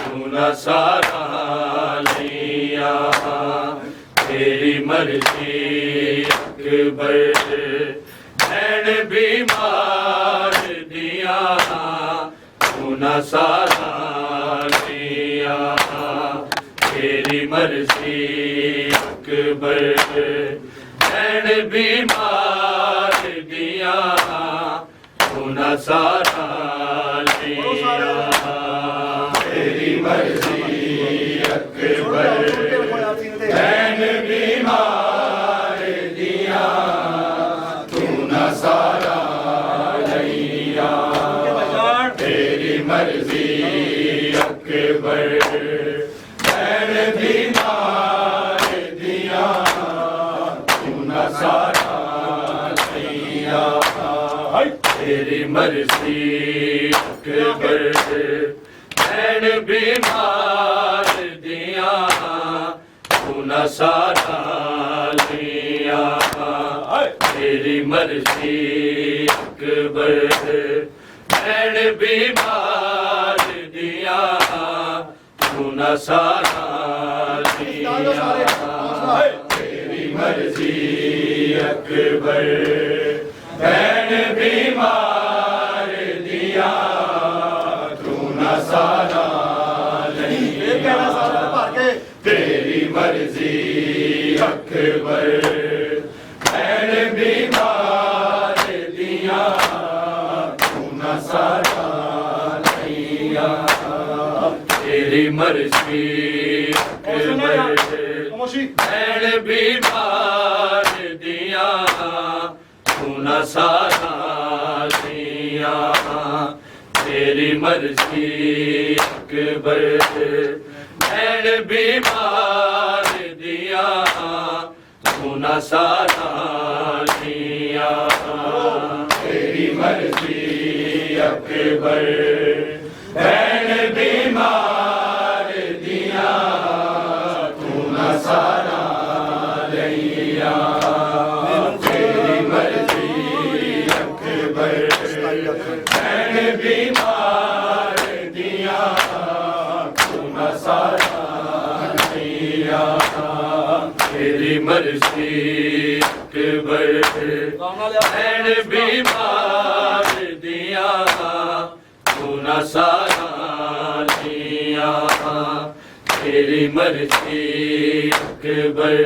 तू न सारा लिया तेरी मर्जी अकबर नैन बीमार दिया तू न सारा लिया तेरी मर्जी अकबर नैन बीमार दिया तू न सारा लिया तेरी मर्जी अकबर नैन बीमार दिया तू न सारा लिया तेरी मर्जी अकबर नैन बीमार दिया तू न सारा लिया तेरी मर्जी अकबर नैन बीमार दिया तू न सारा लिया तेरी मर्जी अकबर नैन बीमार दिया तू न सारा लिया तेरी मर्जी अकबर नैन बीमार दिया तू न सारा लिया तेरी मर्जी अकबर नैन बीमार दिया तू न सारा लिया तेरी मर्जी अकबर नैन बीमार दिया तू न सारा लिया तेरी मर्जी अकबर नैन बीमार दिया तू न सारा लिया तेरी मर्जी अकबर नैन बीमार दिया तू न सारा लिया तेरी मर्जी अकबर नैन बीमार दिया तू न सारा लिया तेरी मर्जी अकबर नैन बीमार दिया तू न सारा लिया तेरी मर्जी अकबर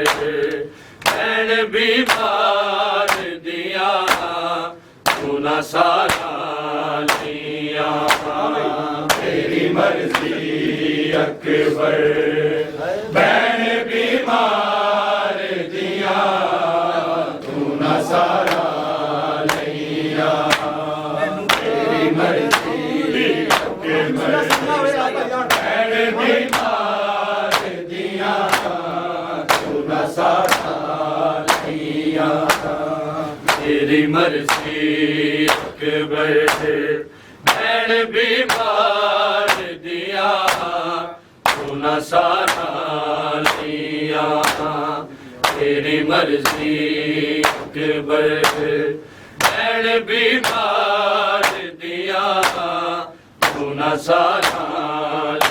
नैन बीमार दिया तू न सारा लिया तेरी मर्जी अकबर नैन बीमार दिया तू न सारा लिया तेरी मर्जी अकबर नैन बीमार दिया तू न सारा लिया तेरी मर्जी अकबर नैन बीमार दिया तू न सारा लिया तेरी मर्जी अकबर नैन बीमार दिया तू न सारा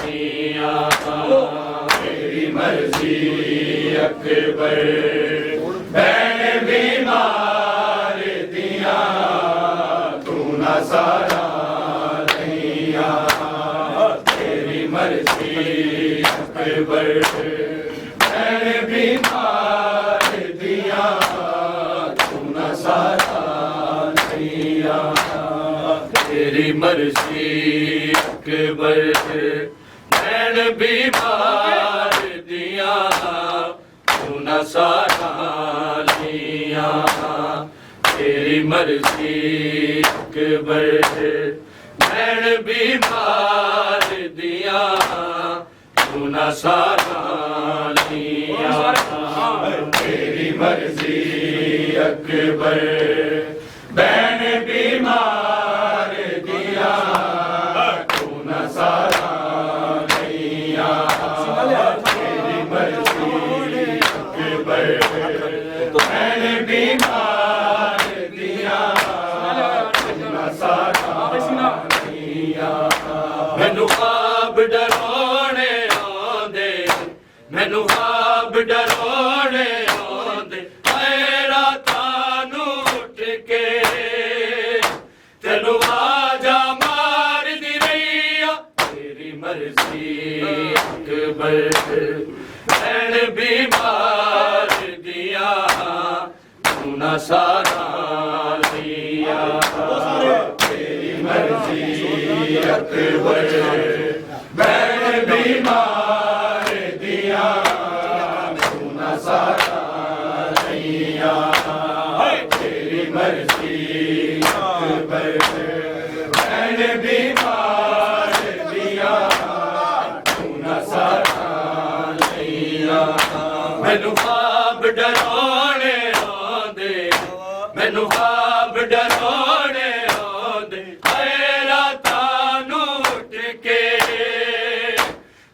लिया तेरी मर्जी अकबर नैन बीमार दिया तू न सारा लिया तेरी मर्जी अकबर नैन बीमार दिया तू न सारा लिया तेरी मर्जी अकबर नैन बीमार दिया तू न सारा लिया तेरी मर्जी अकबर नैन बीमार दिया तू न सारा लिया तेरी मर्जी अकबर नैन बीमार दिया तू न सारा लिया तेरी मर्जी अकबर नैन बीमार दिया तू न सारा लिया मैनू ख्वाब डराने तू न सारा लिया तेरी मर्जी अकबर बैन बीमार दिया तू न सारा लिया तेरी मर्जी अकबर बैन बीमार दिया तू न सारा लिया मैनू ख्वाब डराने आंदे मैनू ख्वाब डराने आंदे रातां नूं उठ के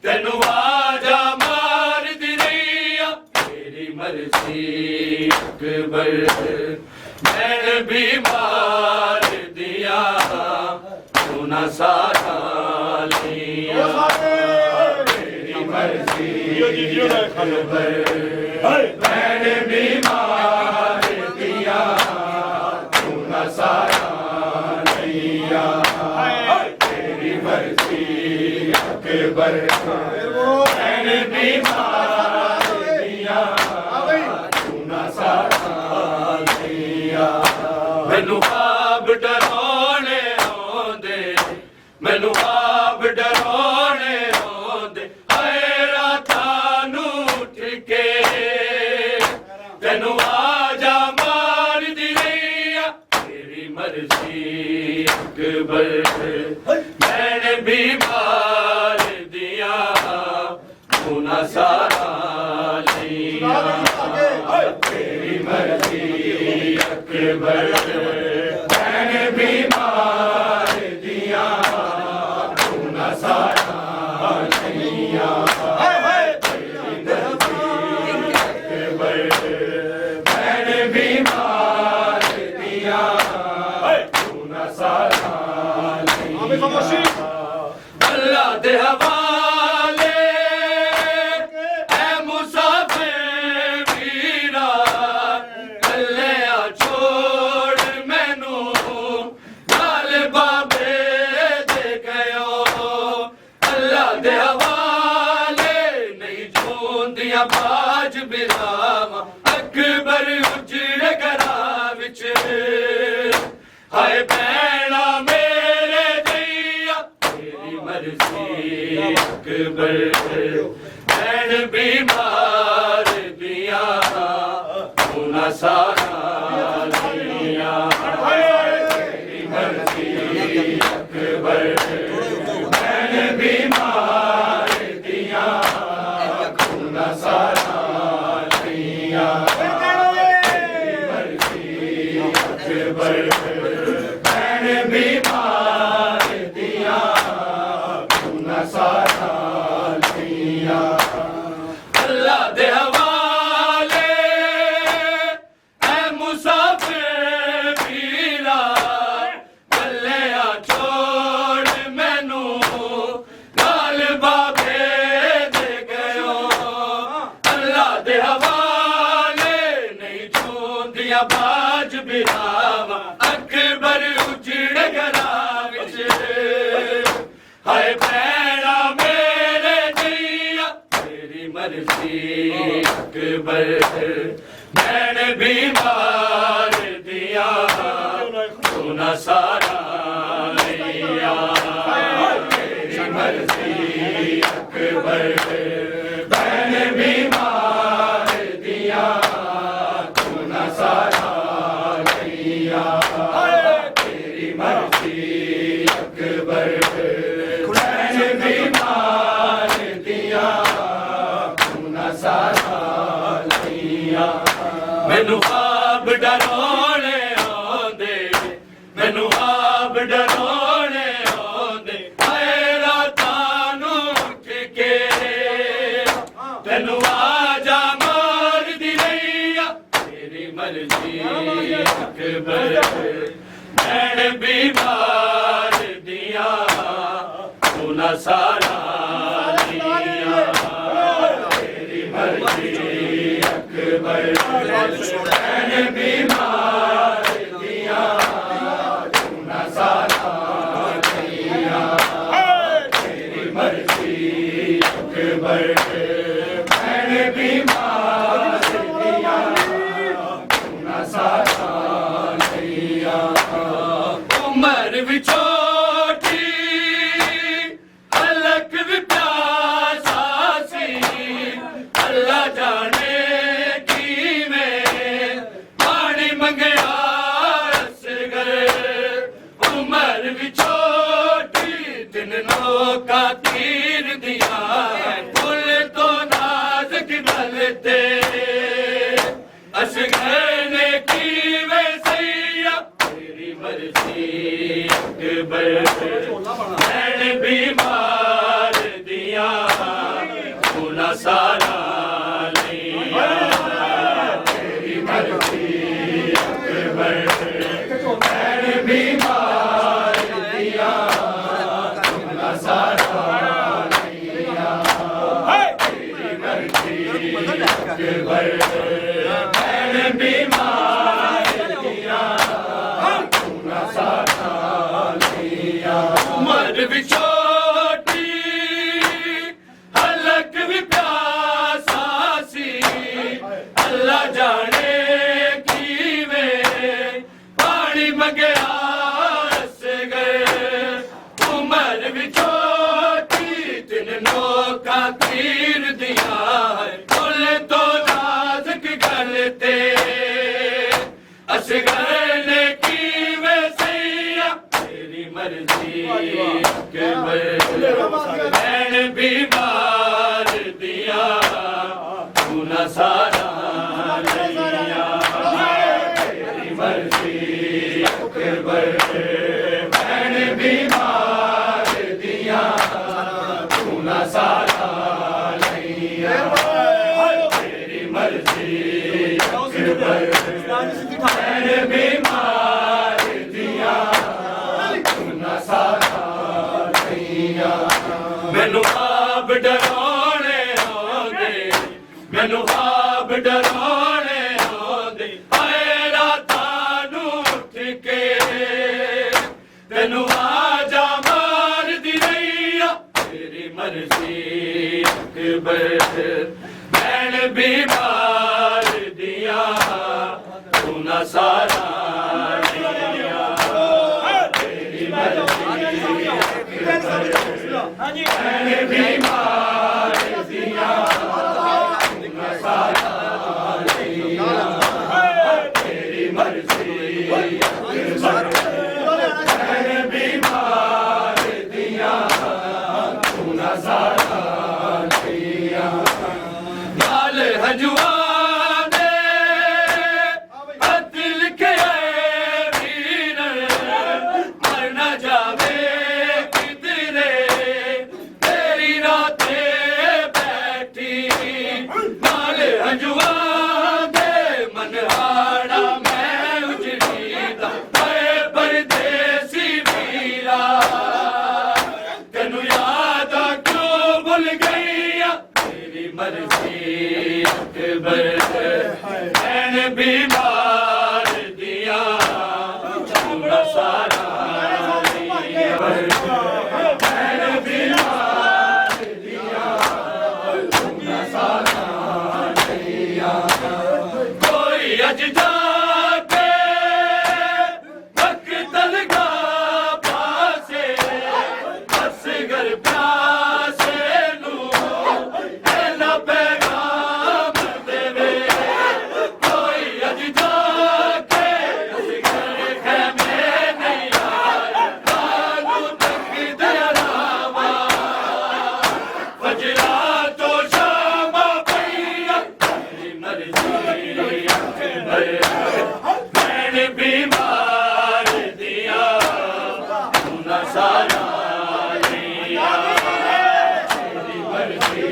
तैनू आजा मारदी रही तेरी मर्जी अकबर मैन भी मार दिया तू न सारा लिया तेरी मर्जी अकबर मैंने भी मार दिया तू न सारा लिया तेरी मर्जी अकबर मैंने भी मार दिया तू न सारा लिया मैनू ख्वाब डराने आंदे मैनू ख्वाब डराने आंदे रातां नूं उठ के तैनू आजा मार दी रही तेरी मर्जी अकबर मैंने भी मार दिया तू न सारा लिया तेरी मर्जी अकबर मैंने भी मार दिया तू न सारा लिया तेरी मर्जी अकबर मैंने भी मार दिया तू न सारा लिया अल्लाह दे हवाले ऐ मुसाफिर वीरा कल्लिया छोड़ मैनू नाल बाबे दे गयो अल्लाह दे हवाले नहीं जोंदियां बाज बिरावा अकबर उजड़ घरा विच हाय भैणा मेरे दैया तेरी मर्जी अकबर भैण भी मार दिया तू न सारा लिया तेरी मर्जी अकबर भैण भी मार दिया तू न सारा लिया तेरी मर्जी अकबर भैण भी मार दिया तू न सारा लिया अल्लाह दे हवाले ऐ मुसाफिर वीरा कल्लिया छोड़ मैनू नाल बाबे दे गयो अल्लाह दे हवाले नहीं छोंदियां बाज बिरावा अकबर उजड़ घरा विच हाय भैणा मेरे दैया तेरी मर्जी अकबर मैन भी मार दिया तू न सारा लिया तेरी मर्जी अकबर मैन भी मार दिया तू न सारा लिया तेरी मर्जी अकबर मैंने भी मार दिया तू न सारा लिया मैनू ख्वाब डराने आंदे मैनू ख्वाब डराने आंदे रातां नूं उठ के तैनू आजा मार दी रही तेरी मर्जी अकबर मैंने भी मार दिया तू न सारा लिया तेरी मर्जी अकबर मैंने भी मार दिया तू न सारा लिया तेरी मर्जी अकबर मैंने भी मार दिया तू न सारा विछोटी अलग भी प्यासा सी अल्लाह जाने की में पानी मंगया असगर उमर विछोटी दिन नौका तीर दिया फुल तो नाज़ुक गलते असगर ने की वे सैया तेरी मर्जी अकबर नैन बीमार दिया गुना सारा लिया तेरी मर्जी अकबर नैन बीमार दिया गुना सारा लिया तेरी मर्जी अकबर नैन बीमार दिया गुना सारा लिया उमर विछोटी हलक भी प्यासा सी अल्लाह जाने की में पानी मंगया असगर उमर विछोटी दिन नौका तीर दिया फुल तो नाज़ुक गलते असगर ने की वे सैया तेरी मर्जी अकबर नैन बीमार दिया गुना सारा लिया तेरी मर्जी अकबर नैन बीमार दिया गुना सारा लिया तेरी मर्जी अकबर नैन बीमार दिया गुना सारा लिया मैनू ख्वाब डराने आंदे मैनू ख्वाब डराने आंदे हाय रातां नूं उठ के तैनू आजा मार दी रैया तेरी मर्जी अकबर नैन बीमार दिया गुना सारा लिया तेरी मर्जी अकबर नैन बीमार दिया गुना सारा लिया तेरी मर्जी अकबर नैन बीमार दिया गुना सारा लिया गाल हजवा मर्जी अकबर नैन बीमार दिया गुना सारा लिया नैन बीमार दिया गुना सारा लिया कोई अज जाके वक्त लगा पासे असगर प्यासे नू पैगाम देवे कोई अज जाके असगर खेमे नहीं आया कानू तक दया रावा फजरा तो शामा पैया तेरी मर्जी अकबर नैन बीमार दिया गुना सारा लिया तेरी मर्जी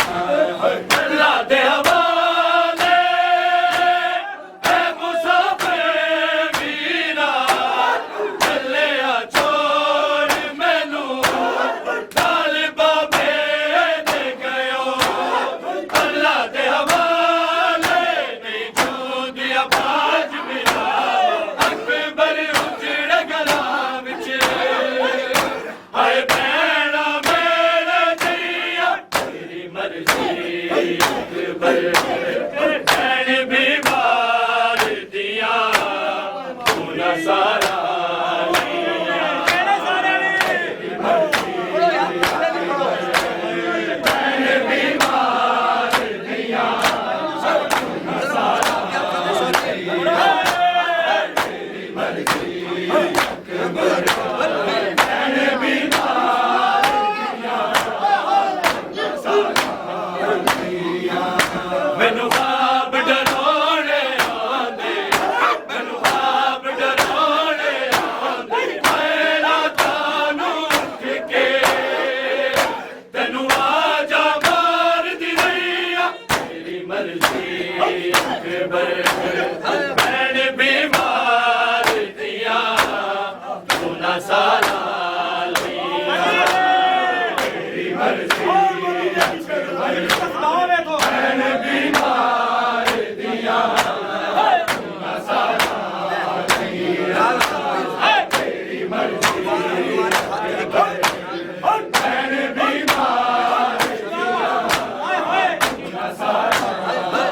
अल्लाह दे हवाले है मुसाफिर वीरा चले आ छोड़ मैनू डाल बाबे दे गयो अल्लाह दे हवाले नहीं छू दिया भैन बीमार दिया तू न सारा मैनू आप डराने आंदे मैनू आप डराने आंदे मेरा तानू के तेनू आजा मार दी रैया तेरी मर्जी अकबर भैन बीमार दिया तू ना सारा लिया तेरी मर्जी भैन बीमार दिया तू ना सारा लिया तेरी मर्जी भैन बीमार दिया तू ना सारा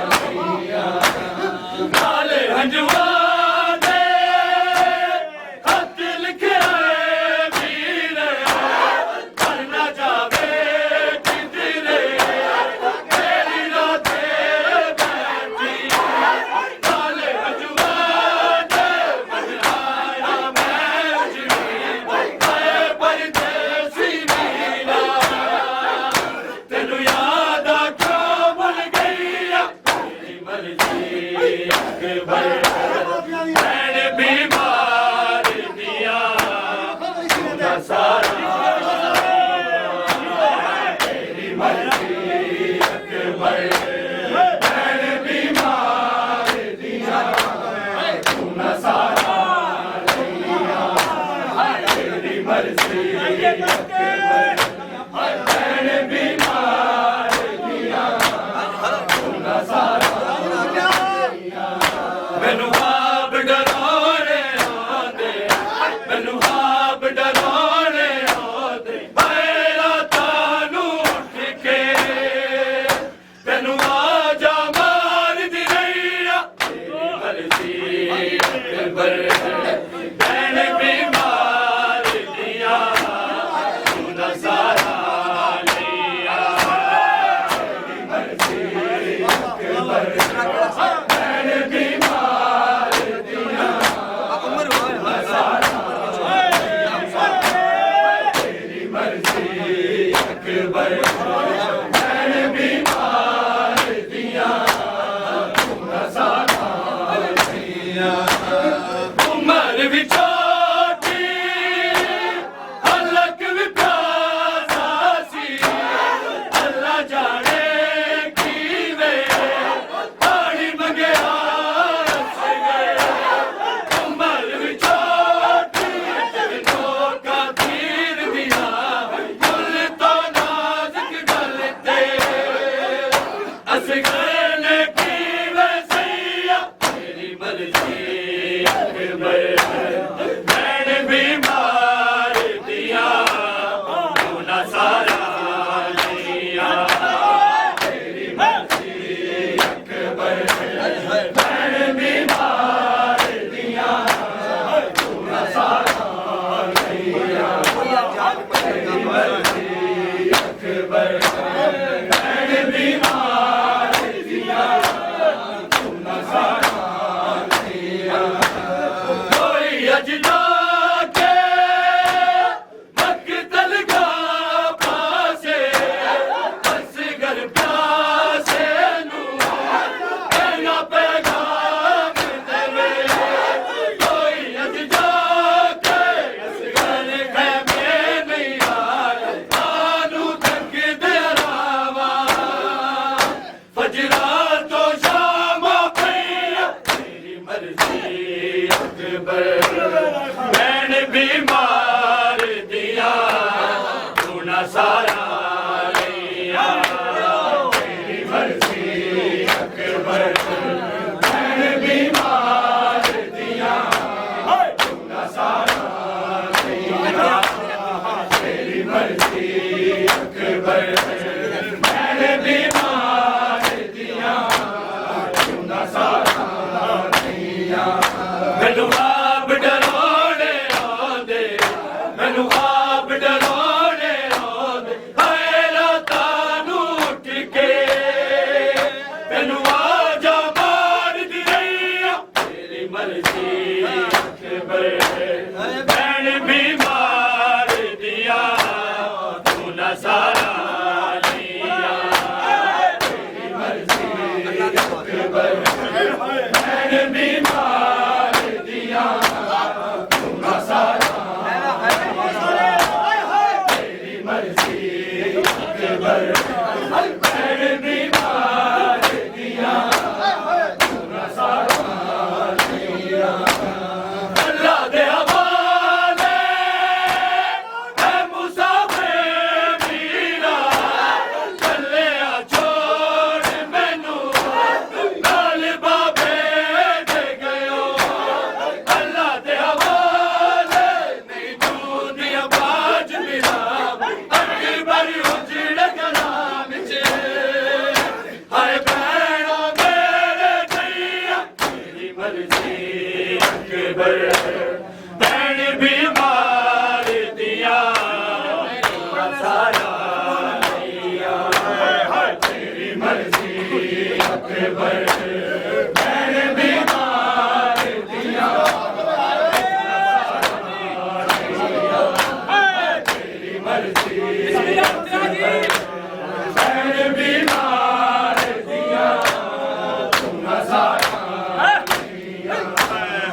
लिया काले हंजुआ दे खत लिखे वीर पर ना जावे किधरे तेरी राते बैठी काले हंजुआ दे बजाया मैं उजड़ी आए परदेसी वीरा तेनू याद क्यों भूल गईया तेरी मर्जी अकबर भैन बीमार दिया तू ना सारा तेरी मर्जी अकबर भैन बीमार दिया तू ना सारा लिया तेरी मर्जी अकबर भैन बीमार दिया तू ना सारा मैनू आप डराने आंदे मैनू आप डराने आंदे मेरा तानू के तेनू आजा मार दी रैया तेरी मर्जी अकबर भैन बीमार दिया तू ना सारा लिया तेरी मर्जी अकबर भैन बीमार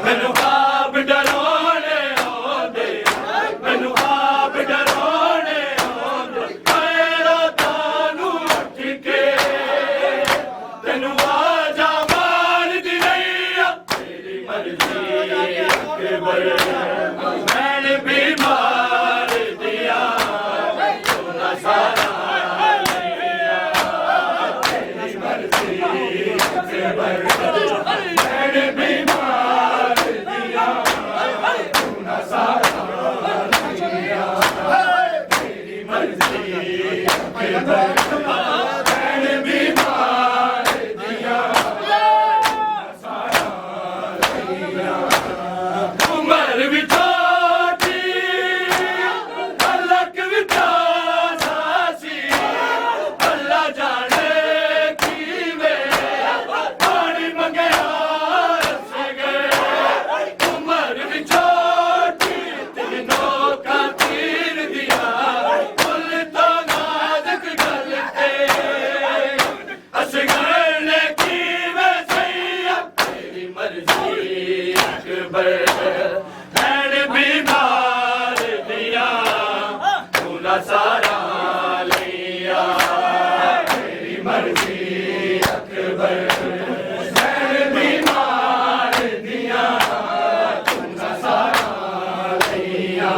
ਮੈਨੂੰ ਆਪ ਡਰਾਉਣੇ ਆਉਂਦੇ ਮੈਨੂੰ ਆਪ ਡਰਾਉਣੇ ਆਉਂਦੇ ਮੇਰਾ ਤਾਨੂੰ ਉੱਠ ਕੇ ਤੈਨੂੰ ਆਜਾ ਮਾਰਦੀ ਨਹੀਂ ਆ ਤੇਰੀ ਮਰਜ਼ੀ ਅਕਬਰ ਮੈਂ ਬਿਮਾਰ ਦਿਆ ਸੋਨਾ ਸਾਰਾ ਤੇਰੀ ਮਰਜ਼ੀ ਅਕਬਰ ਮੈਂ ਬਿਮਾਰ ਉਮਰ ਵੀ ਛੋਟੀ ਹਲਕ ਵੀ ਸਾਸੀ ਅੱਲਾ ਜਾਣੇ ਕਿਵੇਂ ਪਾਣੀ ਮੰਗਿਆ ਰਸੇ ਗਏ ਉਮਰ ਵੀ ਛੋਟੀ ਤੈਨੂੰ ਕਾ ਤੀਰ ਦਿਆ ਫੁੱਲ ਤੋਂ ਨਾਜ਼ੁਕ ਗੱਲ ਤੇ ਅਸਗਰ ਨੇ ਕਿਵੇਂ ਸਈਆ ਤੇਰੀ ਮਰਜ਼ੀ ਅਕਬਰ ਮੈਂ ਬਿਮਾਰ ਦਿਆ ਤੂੰ ਨਾ ਸਾਰਾ ਲਿਆ ਤੇਰੀ ਮਰਜ਼ੀ ਅਕਬਰ ਮੈਂ ਬਿਮਾਰ ਦਿਆ ਤੂੰ ਨਾ ਸਾਰਾ ਲਿਆ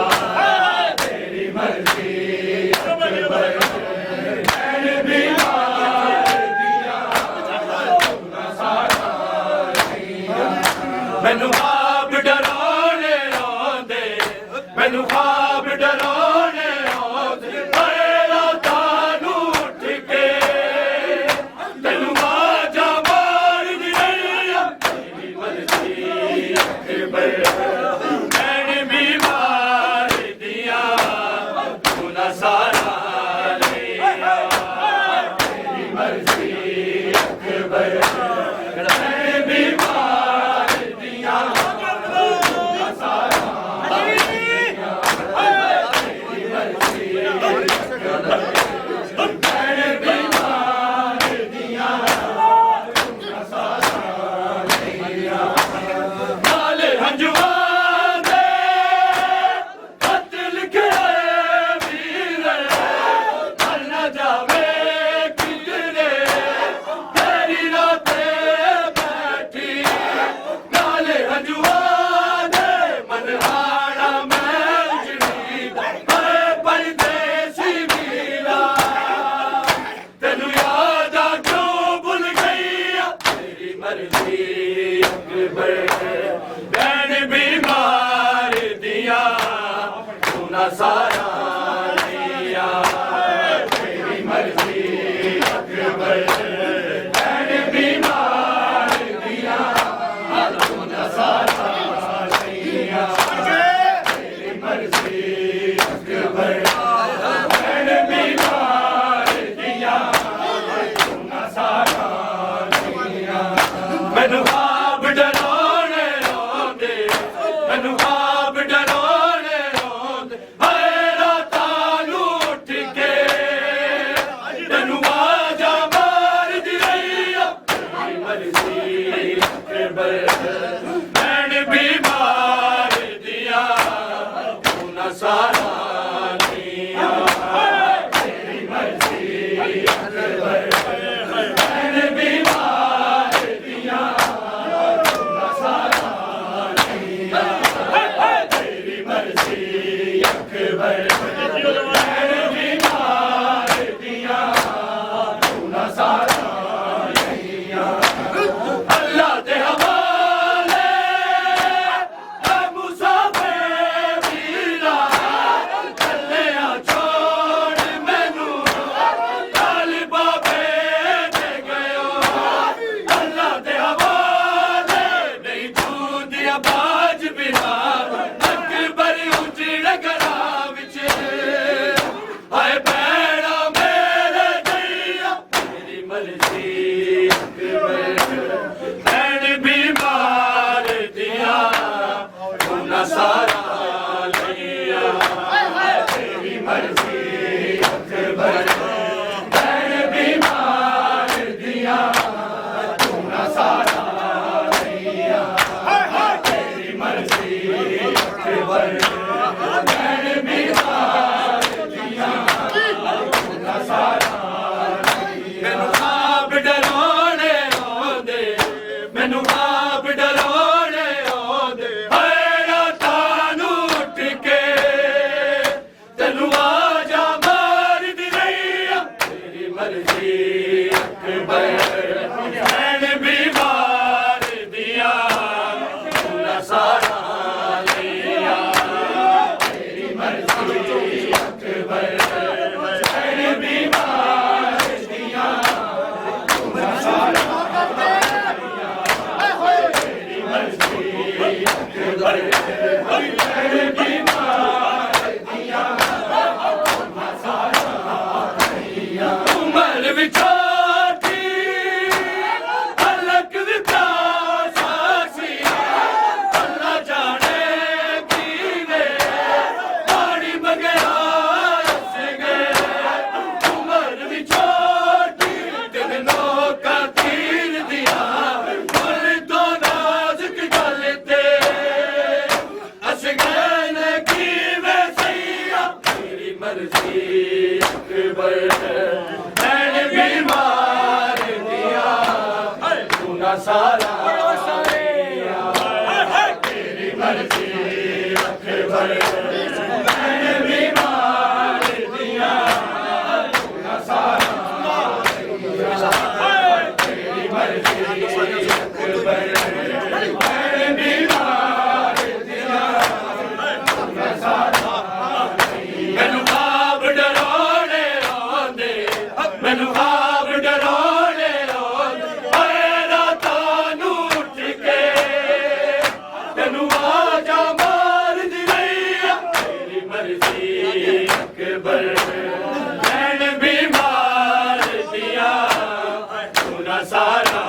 ਤੇਰੀ ਮਰਜ਼ੀ ਅਕਬਰ ਮੈਂ ਬਿਮਾਰ ਦਿਆ ਤੂੰ ਨਾ ਸਾਰਾ ਲਿਆ ਮੈਨੂੰ ਆਪ ਡਰਾਉਣੇ ਆਉਂਦੇ ਮੈਨੂੰ ਆਪ ਡਰਾਉਣੇ ਆਉਂਦੇ ਮੇਰਾ ਤਾਨੂੰ ਉੱਠ ਕੇ ਤੈਨੂੰ ਆਜਾ ਮਾਰਦੀ ਨਹੀਂ ਆ ਤੇਰੀ ਮਰਜ਼ੀ ਅਕਬਰ ਮੈਂ ਬਿਮਾਰ ਦਿਆ ਤੂੰ ਨਾ ਸਾਰਾ ਲਿਆ ਤੇਰੀ ਮਰਜ਼ੀ ਅਕਬਰ ਮੈਂ ਬਿਮਾਰ ਦਿਆ ਨਾਲੇ ਹੰਝੂਆਂ ਦੇ ਖੱਤ ਲਿਖੇ ਵੀਰੇ ਮਰ ਨਾ ਜਾਵੇ ਕਿਧਰੇ ਤੇਰੀ ਰਾਤੇ ਬੈਠੀ ਨਾਲੇ ਹੰਝੂਆਂ ਦੇ ਮਨਹਾੜਾ ਮੈਂ ਉਜੜੀ ਮੈਂ ਪਰਦੇਸੀ ਵੀਰਾ ਤੈਨੂੰ ਯਾਦ ਆ ਕਿਉਂ ਭੁੱਲ ਗਈ ਆ ਤੇਰੀ ਮਰਜ਼ੀ ਅਕਬਰ ਮੈਂ ਬਿਮਾਰ ਦਿਆ ਤੂੰ ਨਾ ਸਾਰਾ ਲਿਆ ਤੇਰੀ ਮਰਜ਼ੀ ਅਕਬਰ ਮੈਂ ਬਿਮਾਰ ਦਿਆ ਤੂੰ ਨਾ ਸਾਰਾ ਲਿਆ ਤੇਰੀ ਮਰਜ਼ੀ ਅਕਬਰ ਮੈਂ ਬਿਮਾਰ ਦਿਆ ਤੂੰ ਨਾ ਸਾਰਾ ਲਿਆ ਮੈਨੂੰ ਆਪ ਡਰਾਉਣੇ ਆਉਂਦੇ ਮੈਨੂੰ ਆਪ ਡਰਾਉਣੇ ਆਉਂਦੇ ਮੇਰਾ ਤਾਨੂੰ ਉੱਠ ਕੇ ਤੈਨੂੰ ਆਜਾ ਮਾਰਦੀ ਰਹੀ ਆ ਤੇਰੀ ਮਰਜ਼ੀ ਅਕਬਰ ਮੈਂ ਬਿਮਾਰ ਦਿਆ ਤੂੰ ਨਾ ਸਾਰਾ ਲਿਆ ਤੇਰੀ ਮਰਜ਼ੀ ਅਕਬਰ ਮੈਂ ਬਿਮਾਰ ਦਿਆ ਤੂੰ ਨਾ ਸਾਰਾ ਲਿਆ ਤੇਰੀ ਮਰਜ਼ੀ ਅਕਬਰ ਮੈਂ ਬਿਮਾਰ ਦਿਆ ਤੂੰ ਨਾ ਸਾਰਾ ਲਿਆ ਅੱਲਾ ਦੇ ਹਵਾਲੇ मर्जी नैन बीमार दिया तू न सारा लिया तेरी मर्जी अकबर नैन बीमार दिया तू न सारा लिया तेरी मर्जी अकबर नैन बीमार दिया तू न सारा मैनू आप डराने आंदे मैनू आप डराने आंदे हाय रातां नूं उठ के तैनू आजा मार दी रही तेरी मर्जी अकबर नैन बीमार दिया तू न सारा लिया तेरी मर्जी अकबर नैन बीमार दिया तू न सारा तेरी मर्जी अकबर नैन बीमार दिया तू न सारा उमर विछोटी हलक विचा सासी अल्लाह जाने कीवे पानी मंगया सगे उमर विछोटी दिलों का तीर दिया दिल तो नाजुक गल ते असगैन कीवे सैया तेरी मर्जी अकबर नैन बीमार दिया तू न सारा लिया तेरी मर्जी अकबर नैन बीमार दिया तू न सारा लिया तेरी मर्जी अकबर नैन बीमार दिया तू न सारा मैनू आप डराने आंदे मैनू आप डराने आंदे हाय रातां नूं उठ के तैनू आजा मार दी रही तेरी मर्जी अकबर नैन बीमार दिया तू न सारा